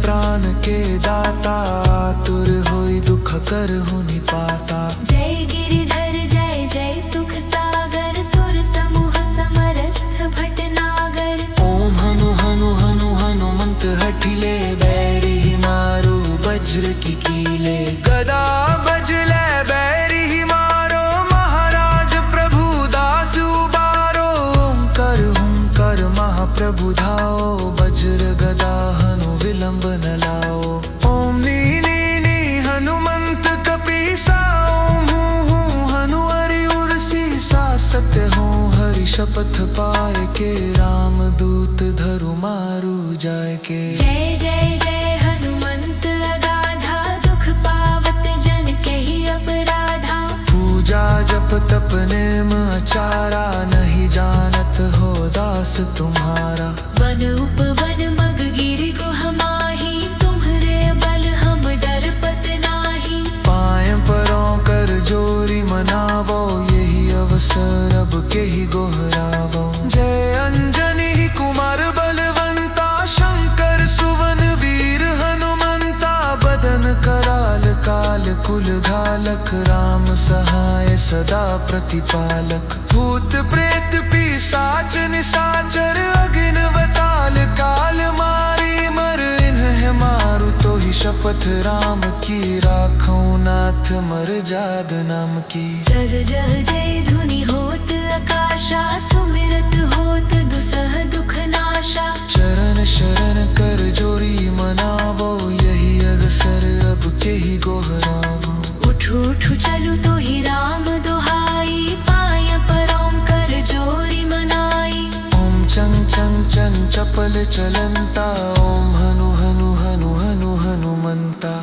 प्राण के दाता, आतुर होई दुख करहु निपाता। जय गिरिधर जय जय सुख सागर, सुर समूह समरथ भटनागर। ओम हनु हनु हनु हनुमंत हठिले, बैरी मारो वज्र की कीले। गदा बजले बैरी मारो, महाराज प्रभु दास उबारो। ओंकार हुंकार महाप्रभु धाओ, वज्र गदा हनु विलंब न लाओ। ओम नी नी नी हनुमंत कपीसा, ओम हूँ हूँ हनु हरि उर्सी सा। सत्य हो हरि शपथ पाए के, राम दूत धरु मारु जाय के। जय जय जय हनुमंत अगाधा, दुख पावत जन के ही अपराधा। पूजा जप तप नेम आचारा, नहीं जानत हो दास तुम्हारा। वन उपवन मग गिरि गुह माही, तुम्हरे बल हम डरपत नाही। पाए परों कर जोरी मनावो, यही अवसर अब के ही गोहरावो। जय अंजनी कुमार बलवंता, शंकर सुवन वीर हनुमंता। बदन कराल काल कुल घालक, राम सहाय सदा प्रतिपालक। भूत प्रेत पिशाच निशाचर, अग्निवताल काल मारी मर। इन्हें मारु तो ही शपथ राम की, राखो नाथ मर जाद नाम की। जज जह जय धुनि होत आकाशा, सुमिरत होत दुसह दुख नाशा। चरण शरण कर जोरी मनावो, यही अवसर अब के ही गोहरावो। उठू उठू चलू तो ही राम दुहाई, पाय परों कर जोरी मनाई। ओम चंग चंग चंग चपल चलंता, ओम हनु हनु हनु हनु हनुमंता।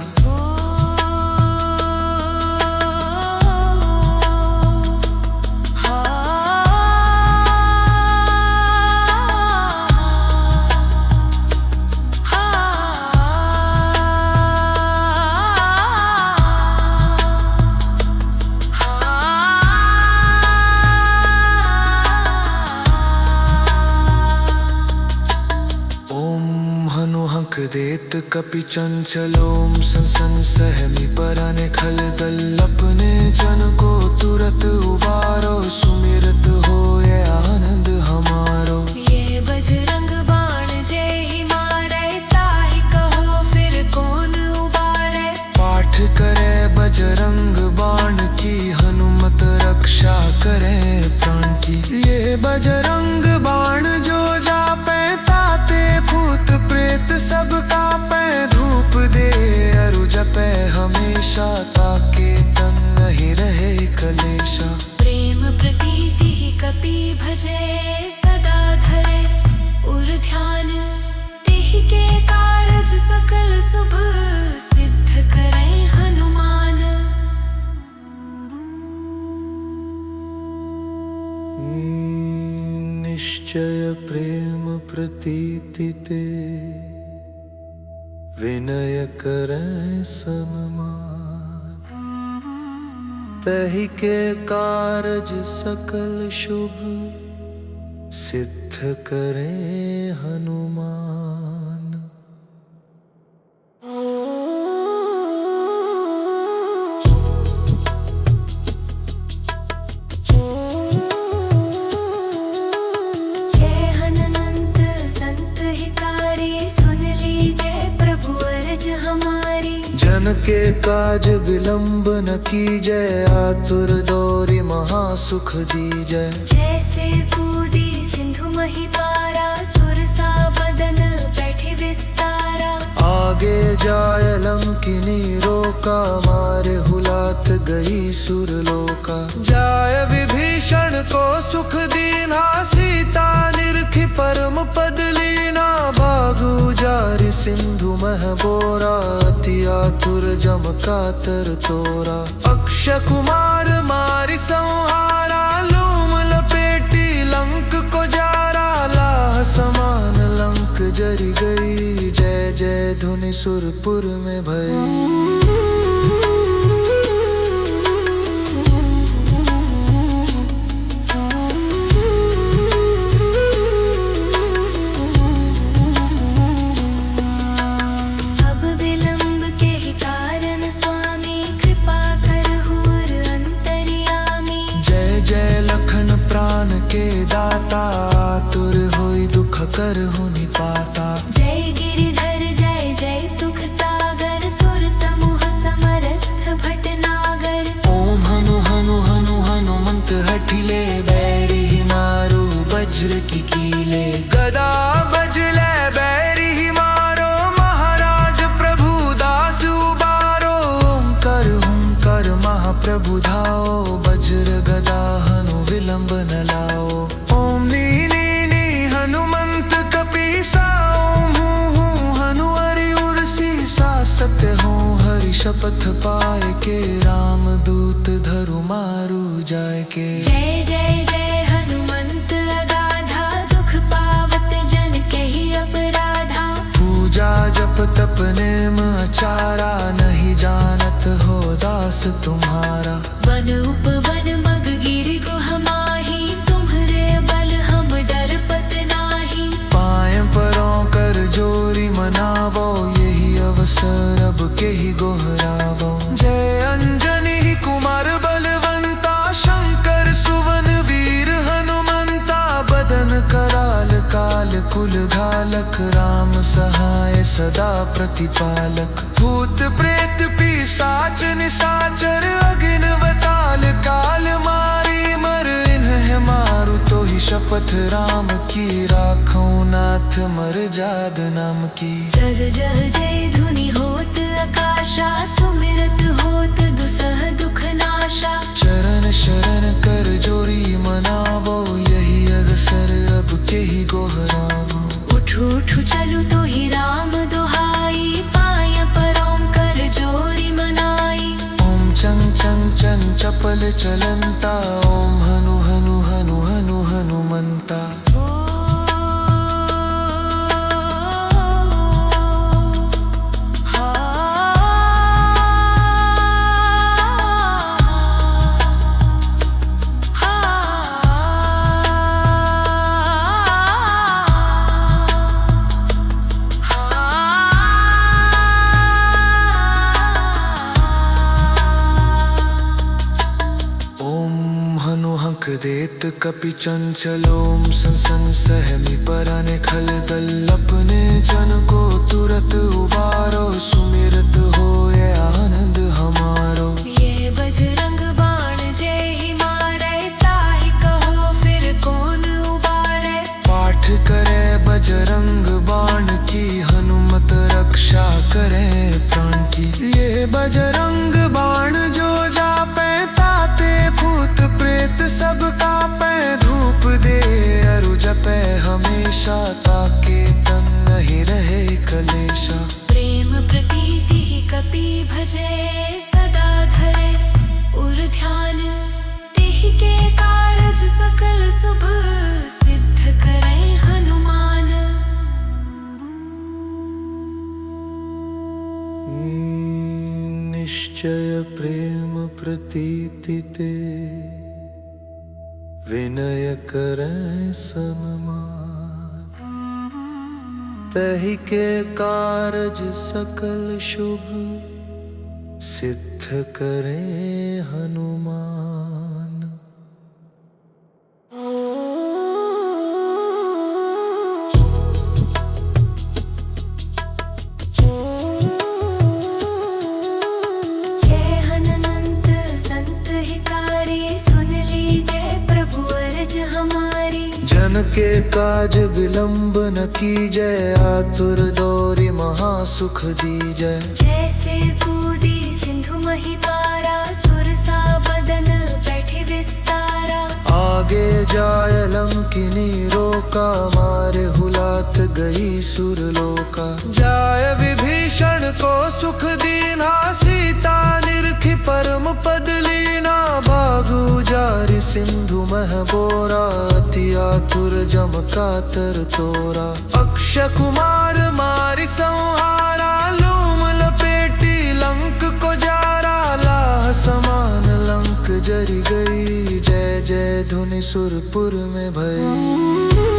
देत कपि चंचलोम संसन सहमी पराने खल दल। अपने जन को तुरत उबारो, सुमिरत हो ये आनंद हमारो। ये बजरंग बाण जय ही मारे, ताहि कहो फिर कौन उबारे। पाठ करे बजरंग बाण की, हनुमत रक्षा करे प्राण की। ये बजरंग बाण जो जापे, ताते भूत प्रेत सब कापे। धूप दे अरु जपे हमेशा, ताके तन नहीं रहे कलेशा। प्रेम प्रतीति ही कपि भजे, सदा धरे उर ध्यान। तिहि के कारज सकल शुभ सिद्ध करे प्रेम प्रतीति ते विनय करें सन्मान। तहि के कारज सकल शुभ सिद्ध करें हनुमान। जय हनुमंत संत हितारी, सुन लीजिए प्रभु अर्ज हमारी। जन के काज विलंब न कीजय, आतुर दौरी महासुख दीजय। जैसे कूदी सिंधु मही पारा, सुरसा बदन बैठे विस्तारा। आगे जाय लंकिनी रोका, मारे हुलात गई सुरलोका। जाय विभीषण को सुख दीना, सीता निरखी परम पद लीना। बागु जारि सिंधु मह बोरा, अति आतुर जम कातर तोरा। अक्षय कुमार मारि संहारा, लूम लपेटी लंक को जारा। लाह समान लंक जरि गई, जय जय धुनि सुरपुर में भई। प्राण के दाता, आतुर होई दुख करहु निपाता। जय गिरिधर जय जय सुख सागर, सुर समूह समरथ भटनागर। ओम हनु हनु हनु हनुमंत हठिले, बैरी मारो वज्र की कीले। गदा बजले बैरी मारो, महाराज प्रभु दास उबारो। ओंकार महाप्रभु धाओ, वज्र गदा हनु विलंब न लाओ। ओम नी हनुमंत कपीसा, ओम हूँ हनु हरि उर्सी सा। सत्य हो हरि शपथ पाए के, राम दूत धरु मारु जाय के। जय जय जय हनुमंत अगाधा, दुख पावत जन के ही अपराधा। पूजा जप तप नेम आचारा, नहीं जानत हो दास तुम्हारा। वन उपवन मग गिरि गुह माही, तुम्हरे बल हम डरपत नाही। पाए परों कर जोरी मनावो, यही अवसर अब के ही गोहरावो। जय अंजनी कुमार बलवंता, शंकर सुवन वीर हनुमंता। बदन कराल काल कुल घालक, राम सहाय सदा प्रतिपालक। भूत प्रेत पिशाच निशाचर, अग्निवताल काल मारी। मर इन्हें मारु तो ही शपथ राम की, राखो नाथ मर जाद नाम की। जज जह जय धुनि होत आकाशा, सुमिरत होत दुसह दुख नाशा। चरण शरण कर जोरी मनावो, यही अवसर अब के ही गोहरावो। उठू उठू चलू तो ही राम दुहाई, पाय परों कर जोरी मनाई। ओम चंग चंग चन चपल चलंता, ओम हनु हनु हनु हनु हनुमंता। देत कपि चंचलोम संसन सहमी पराने खल दल। अपने जन को तुरत उबारो, सुमिरत हो ये आनंद हमारो। ये बजरंग बाण जय ही मारे, ताहि कहो फिर कौन उबारे। पाठ करे बजरंग बाण की, हनुमत रक्षा करे प्राण की। ये बजरंग बाण जो जापे, ताते भूत प्रेत सब कापे। धूप दे अरु जपे हमेशा, ताके तन नहीं रहे कलेशा। प्रेम प्रतीति ही कपि भजे, सदा धरे उर ध्यान। तिहि के कारज सकल शुभ सिद्ध करें निश्चय प्रेम प्रतीति ते विनय करें सन्मान। तहि के कारज सकल शुभ सिद्ध करें हनुमान। जन के काज विलंब न कीजय, आतुर दौरी महासुख दीजय। जैसे कूदी सिंधु मही पारा, सुरसा बदन बैठे विस्तारा। आगे जाय लंकिनी रोका, मारे हुलात गई सुरलोका। जाय विभीषण को सुख दीना, सीता निरखी परम पद लीना। बागु जारि सिंधु मह बोरा, अति आतुर जम कातर तोरा। अक्षय कुमार मारि संहारा, लूम लपेटी लंक को जारा। लाह समान लंक जरि गई, जय जय धुनि सुरपुर में भई।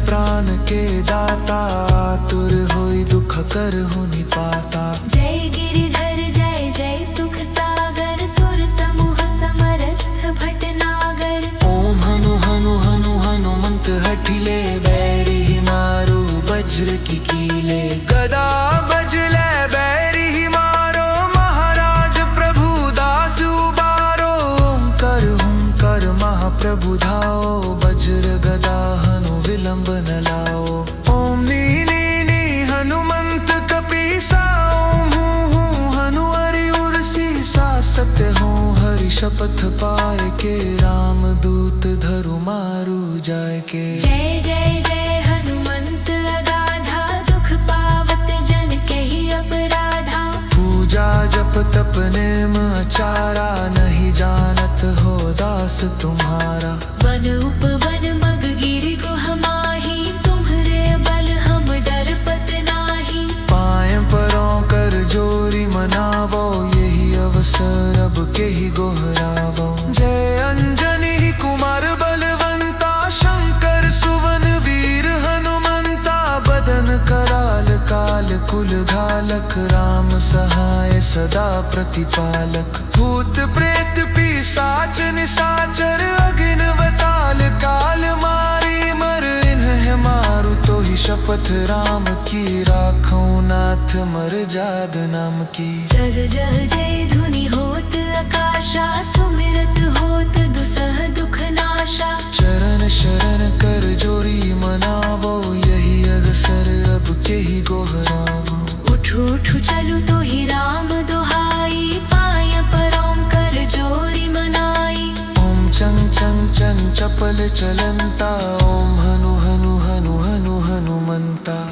प्राण के दाता, आतुर होई दुख करहु निपाता। जय गिरिधर जय जय सुख सागर, सुर समूह समरथ भटनागर। ओम हनु हनु हनु हनुमंत हठिले, बैरी मारो वज्र की कीले। गदा बजले बैरी मारो, महाराज प्रभु दास उबारो। ओंकार हुंकार महाप्रभु धाओ, वज्र गदा हनु विलंब न लाओ। ओम नी हनुमंत कपीसा, ओम हूँ हनु हरि उर्सी सा। सत्य हो हरि शपथ पाए के, राम दूत धरु मारु जाय के। जय जय जय हनुमंत अगाधा, दुख पावत जन के ही अपराधा। पूजा जप तप नेम आचारा, नहीं जानत हो दास तुम्हारा। वन उपवन मग गिरि गुह माही, तुम्हरे बल हम डरपत नाही। पाए परों कर जोरी मनावो, यही अवसर अब के ही गोहरावो। जय अंजनी कुमार बलवंता, शंकर सुवन वीर हनुमंता। बदन कराल काल कुल घालक, राम सहाय सदा प्रतिपालक। भूत प्रेत पिशाच निशाचर, अग्निवताल काल मारी मर। इन्हें मारु तो ही शपथ राम की, राखो नाथ मर जाद नाम की। जय जय जय धुनि होत आकाशा, सुमिरत होत दुसह दुख नाशा। चरण शरण कर जोरी मनावो, यही अवसर अब के ही गोहरावो। उठू उठू चलू तो ही राम दुहाई, पाय परों कर जोरी मनाई। ओम चंग चंग चन चपल चलंता, ओम हनु हनु हनु हनु हनुमंता।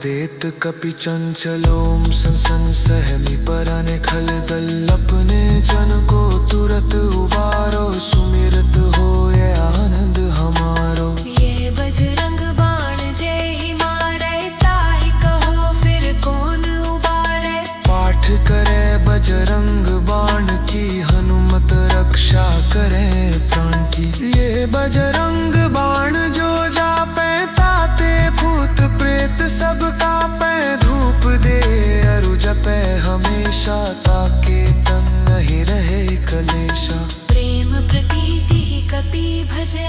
देत कपि चंचलोम संसन सहमी पराने खल दल। अपने जन को तुरत उबारो, सुमिरत हो ये आनंद हमारो। ये बजरंग बाण जय ही मारे, ताहि कहो फिर कौन उबारे। पाठ करे बजरंग बाण की, हनुमत रक्षा करे प्राण की। ये बजरंग बाण जो जापे, ताते भूत प्रेत सब कापे। धूप दे अरु जपे हमेशा, ताके तन नहीं रहे कलेशा। प्रेम प्रतीति ही कपि भजे,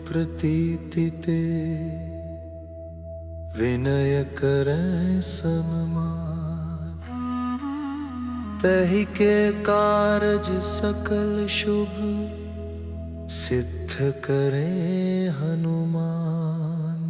प्रतीति ते विनय करें सन्मान। तहि के कारज सकल शुभ सिद्ध करें हनुमान।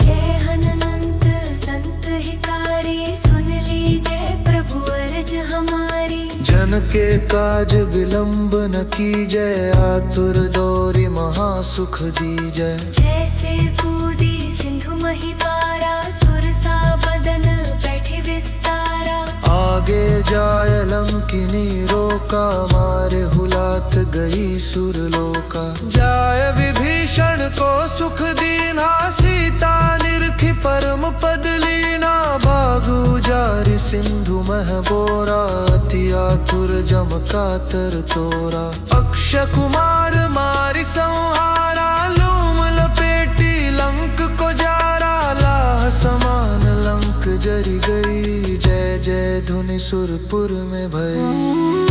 जय हनुमंत संत हितारी, सुन लीजिए प्रभु अर्ज हमारी। जन के काज विलंब न कीजय, आतुर दौरी महासुख दीजय। जैसे कूदी सिंधु मही पारा, सुरसा बदन बैठे विस्तारा। आगे जाय लंकिनी रोका, मारे हुलात गई सुरलोका। जाय विभीषण को सुख दीना, सीता निरखी परम पद लीना। बागु जारि सिंधु मह बोरा, अति आतुर जम कातर तोरा। अक्षय कुमार मारि संहारा, लूम लपेटी लंक को जारा। लाह समान लंक जरि गई, जय जय धुनि सुरपुर में भई।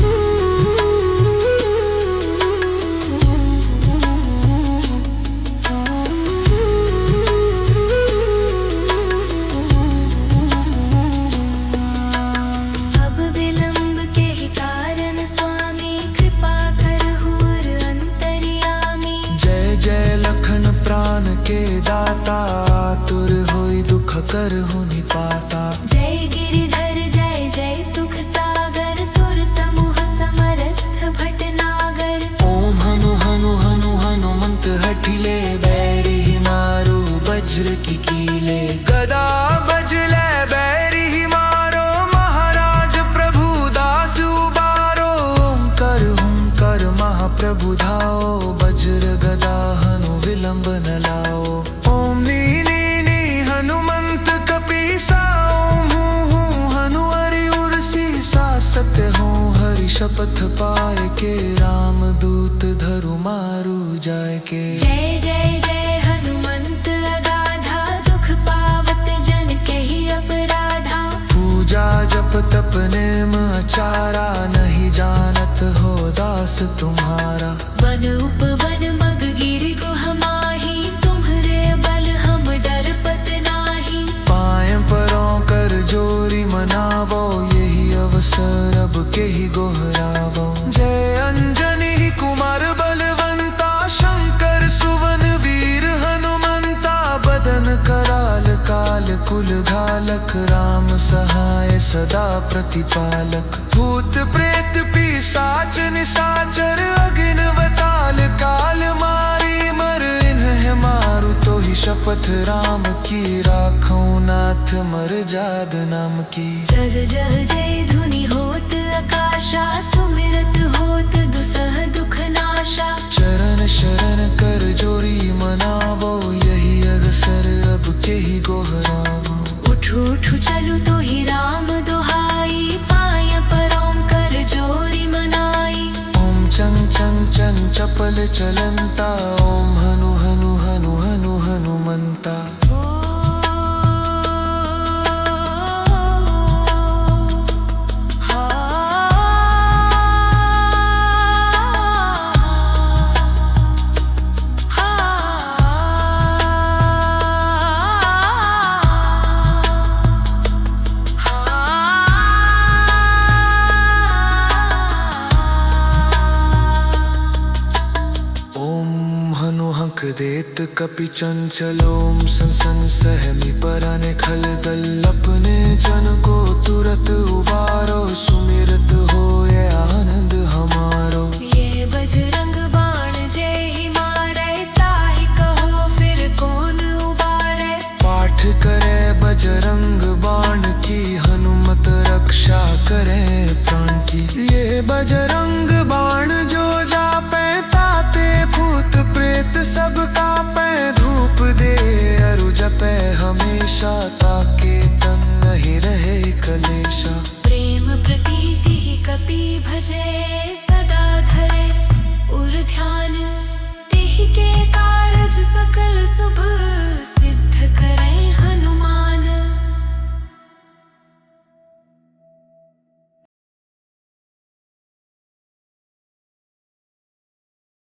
प्राण के दाता, आतुर होई दुख करहु निपाता। जय गिरिधर जय जय सुख सागर, सुर समूह समरथ भटनागर। ओम हनु हनु हनु हनुमंत हठिले, बैरी मारो वज्र की कीले। गदा बजले बैरी मारो, महाराज प्रभु दास उबारो। ओंकार महाप्रभु धाओ, वज्र गदा हनु विलंब न लाओ। ओम नी हनुमंत कपीसा, ओम हूँ हनु हरि उर्सी सा। सत्य हो हरि शपथ पाए के, राम दूत धरु मारु जाय के। जय जय जय हनुमंत अगाधा, दुख पावत जन के ही अपराधा। पूजा जप तप नेम आचारा, नहीं जानत हो दास तुम्हारा। वन उपवन मग गिरि गुह माही, तुम्हरे बल हम डरपत नाही। पाए परों कर जोरी मनावो, यही अवसर अब के ही गोहरावो। जय अंजनी कुमार बलवंता, शंकर सुवन वीर हनुमंता। बदन कराल काल कुल घालक, राम सहाय सदा प्रतिपालक। भूत प्रेत पिशाच निशाचर, अग्निवताल काल मारी। मर इन्हें मारु तो ही शपथ राम की, राखो नाथ मर जाद नाम की। जज जह जय धुनि होत आकाशा, सुमिरत होत दुसह दुख नाशा। चरण शरण कर जोरी मनावो, यही अवसर अब के ही गोहरावो। उठू उठू चलू तो ही राम दुहाई, पाय परों कर जोरी मनाई। ओम चंग चंग चन चपल चलंता, ओम हनु हनु हनु हनु हनुमंता। देत कपि चंचलोम संसन सहमी पराने खल दल। अपने जन को तुरत उबारो, सुमिरत हो ये आनंद हमारो। ये बजरंग बाण जय ही मारे, ताहि कहो फिर कौन उबारे। पाठ करे बजरंग बाण की, हनुमत रक्षा करे प्राण की। ये बजरंग बाण जो जापे, ताते भूत प्रेत सब कापे। धूप दे अरु जपे हमेशा, ताके तन नहीं रहे कलेशा। प्रेम प्रतीति ही कपि भजे, सदा धरे उर ध्यान। तिहि के कारज सकल शुभ सिद्ध कर।